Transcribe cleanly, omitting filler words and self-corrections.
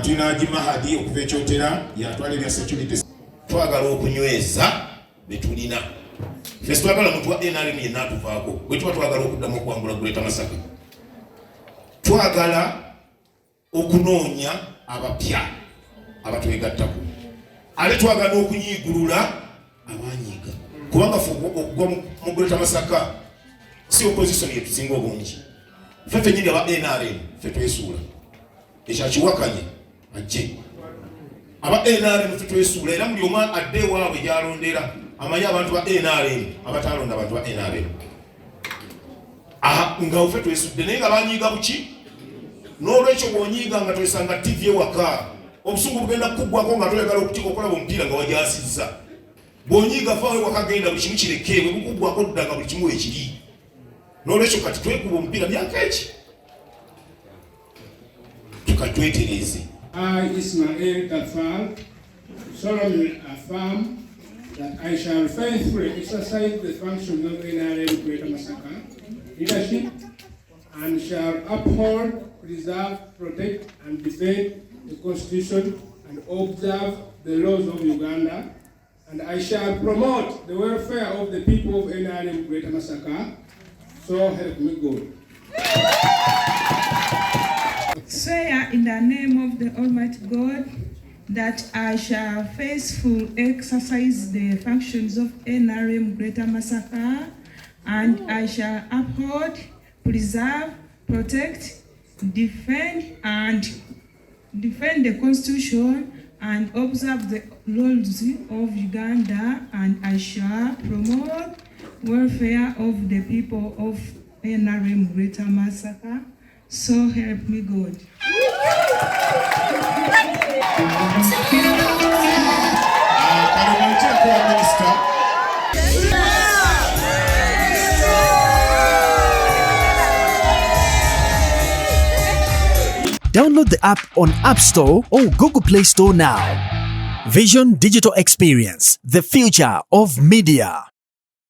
tulina Mahadi okuva ekyotera yatwala ebya security. Twagala okunyweza betulina. Ffe twagala muntu wa NRM yenna atuvaako. Bwe tuba twagala okuddamu okuwangula Greater Masaka. Twagala okunoonya abapya abatwegattako. Ale twagala okunyiigulula abanyiiga. Kubanga ffe okugwa mu Greater Masaka si opposition yetusinga obungi. Ffe ffennyini aba NRM ffe twesuula. Ekyakiwakanye ajje. Aba NRM ffe twesuula era buli omu adde ewaabwe gy'alondera amanyi abantu ba NRM abatalonda abantu ba NRM. Nga ffe twesudde naye nga banyiiga buki? N'olwekyo bw'onyiiga nga twesanga TV ewaka obusungu bugenda kukuggwako nga toyagala okulaba omupiira nga wagyasizza. Bw'onyiiga faawe wakagenda buli kimu kireke bwe bukuggwako dda nga buli kimu ekiri. N'olwekyo kati twekuba omupiira myaka eki tukatwetereze. I, Ismail Tafal, solemnly affirm that I shall faithfully exercise the functions of NRM Greater Masaka leadership and shall uphold, preserve, protect and defend the Constitution and observe the laws of Uganda, and I shall promote the welfare of the people of NRM Greater Masaka. So help me God. Swear in the name of the Almighty God that I shall faithfully exercise the functions of NRM Greater Masaka, and I shall uphold, preserve, protect, defend the Constitution and observe the laws of Uganda, and I shall promote welfare of the people of NRM Greater Masaka. So help me God. Download the app on App Store or Google Play Store now. Vision Digital Experience, the future of media.